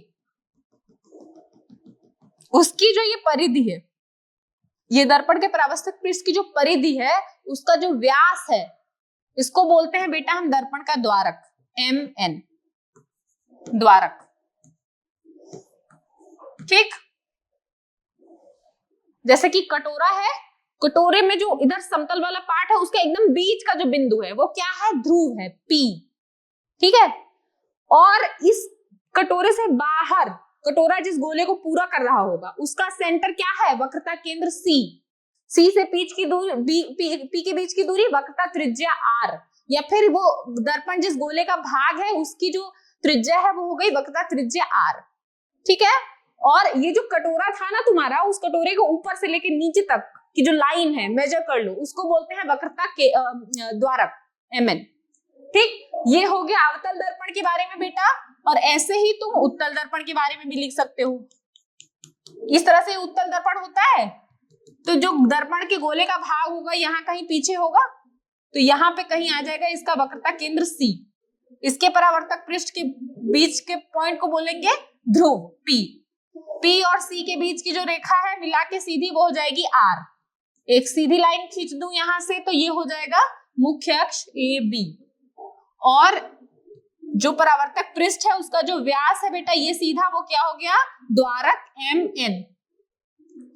उसकी जो ये परिधि है, ये दर्पण के परावर्तक पृष्ठ की जो परिधि है उसका जो व्यास है इसको बोलते हैं बेटा हम दर्पण का द्वारक, MN, द्वारक, ठीक। जैसे कि कटोरा है, कटोरे में जो इधर समतल वाला पार्ट है उसके एकदम बीच का जो बिंदु है वो क्या है? ध्रुव है, P, ठीक है। और इस कटोरे से बाहर, कटोरा जिस गोले को पूरा कर रहा होगा उसका सेंटर क्या है? वक्रता केंद्र C, C से P की दूरी, P के बीच की दूरी वक्रता त्रिज्या R, या फिर वो दर्पण जिस गोले का भाग है उसकी जो त्रिज्या है वो हो गई वक्रता त्रिज्या R, ठीक है। और ये जो कटोरा था ना तुम्हारा, उस कटोरे को ऊपर से लेके नीचे तक की जो लाइन है मेजर कर लो, उसको बोलते हैं वक्रता के द्वारक, MN, ठीक। ये हो गया अवतल दर्पण के बारे में बेटा, और ऐसे ही तुम उत्तल दर्पण के बारे में भी लिख सकते हो। इस तरह से उत्तल दर्पण होता है, तो जो दर्पण के गोले का भाग होगा यहाँ कहीं पीछे होगा, तो यहाँ पे कहीं आ जाएगा इसका वक्रता केंद्र C, इसके परावर्तक पृष्ठ के बीच के पॉइंट को बोलेंगे ध्रुव P और C के बीच की जो रेखा है मिला के सीधी वो हो जाएगी R। एक सीधी लाइन खींच दूं यहां से तो ये हो जाएगा मुख्य अक्ष AB, और जो परावर्तक पृष्ठ है उसका जो व्यास है बेटा ये सीधा वो क्या हो गया? द्वारक MN,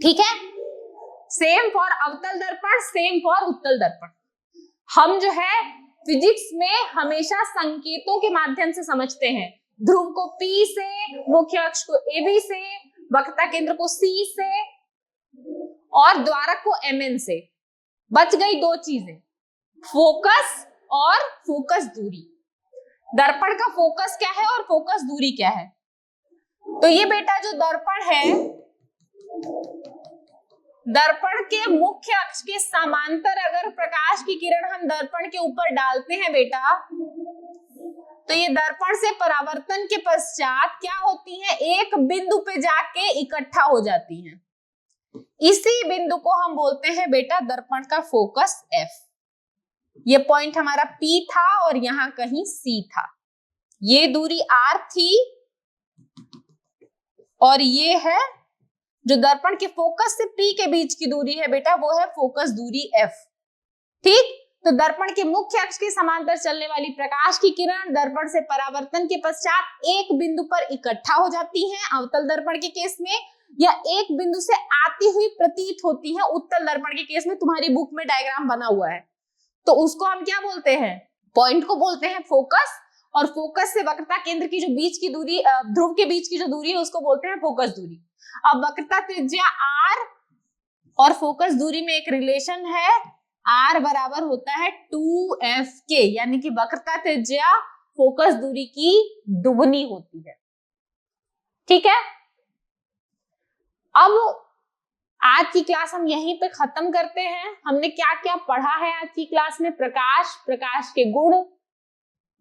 ठीक है। सेम फॉर अवतल दर्पण, सेम फॉर उत्तल दर्पण। हम जो है फिजिक्स में हमेशा संकेतों के माध्यम से समझते हैं, ध्रुव को P से, मुख्य अक्ष को AB से, वक्रता केंद्र को C से और द्वारक को MN से। बच गई दो चीजें, फोकस और फोकस दूरी। दर्पण का फोकस क्या है और फोकस दूरी क्या है? तो ये बेटा जो दर्पण है, दर्पण के मुख्य अक्ष के समांतर अगर प्रकाश की किरण हम दर्पण के ऊपर डालते हैं बेटा, तो ये दर्पण से परावर्तन के पश्चात क्या होती हैं? एक बिंदु पे जाके इकट्ठा हो जाती हैं। इसी बिंदु को हम बोलते हैं बेटा दर्पण का फोकस F। ये पॉइंट हमारा P था और यहां कहीं C था। ये दूरी R थी और ये है जो दर्पण के फोकस से P के बीच की दूरी है बेटा, वो है फोकस दूरी F। ठीक, तो दर्पण के मुख्य अक्ष के समांतर चलने वाली प्रकाश की किरण दर्पण से परावर्तन के पश्चात एक बिंदु पर इकट्ठा हो जाती हैं अवतल दर्पण के केस में, या एक बिंदु से आती हुई प्रतीत होती है उत्तल दर्पण के केस में। तुम्हारी बुक में डायग्राम बना हुआ है, तो उसको हम क्या बोलते हैं, पॉइंट को बोलते हैं फोकस, और फोकस से वक्रता केंद्र की जो बीच की दूरी, ध्रुव के बीच की जो दूरी है उसको बोलते हैं फोकस दूरी। अब वक्रता त्रिज्या r और फोकस दूरी में एक रिलेशन है, r बराबर होता है 2f के, यानी कि वक्रता त्रिज्या फोकस दूरी की दुगनी होती है। ठीक है, अब आज की क्लास हम यहीं पे खत्म करते हैं। हमने क्या क्या पढ़ा है आज की क्लास में? प्रकाश, प्रकाश के गुण,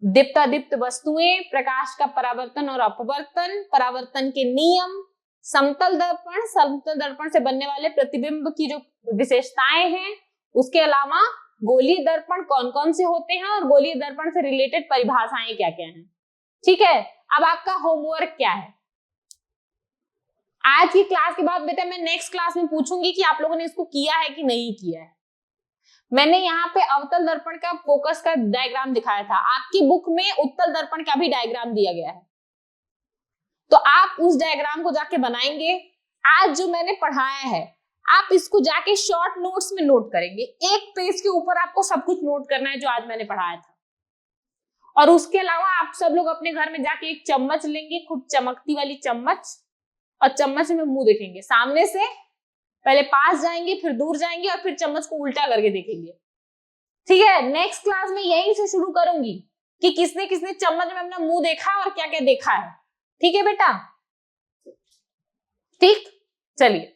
दीप्तादीप्त वस्तुएं, प्रकाश का परावर्तन और अपवर्तन, परावर्तन के नियम, समतल दर्पण से बनने वाले प्रतिबिंब की जो विशेषताएं हैं, उसके अलावा गोलीय दर्पण कौन कौन से होते हैं और गोलीय दर्पण से रिलेटेड परिभाषाएं क्या क्या हैं। ठीक है, अब आपका होमवर्क क्या है? आज की क्लास के बाद बेटा मैं नेक्स्ट क्लास में पूछूंगी कि आप लोगों ने इसको किया है कि नहीं किया है। मैंने यहाँ पे अवतल दर्पण का फोकस का डायग्राम दिखाया था, आपकी बुक में उत्तल दर्पण का भी डायग्राम दिया गया है, तो आप उस डायग्राम को जाके बनाएंगे। आज जो मैंने पढ़ाया है आप इसको जाके शॉर्ट नोट्स में नोट करेंगे, एक पेज के ऊपर आपको सब कुछ नोट करना है जो आज मैंने पढ़ाया था। और उसके अलावा आप सब लोग अपने घर में जाके एक चम्मच लेंगे, खूब चमकती वाली चम्मच, और चम्मच में मुंह देखेंगे, सामने से पहले पास जाएंगे, फिर दूर जाएंगे, और फिर चम्मच को उल्टा करके देखेंगे। ठीक है, नेक्स्ट क्लास में यहीं से शुरू करूंगी कि किसने किसने चम्मच में अपना मुंह देखा और क्या क्या देखा है। ठीक है बेटा, ठीक, चलिए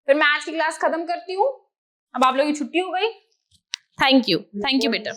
फिर मैं आज की क्लास खत्म करती हूँ। अब आप लोगों की छुट्टी हो गई। थैंक यू बेटा।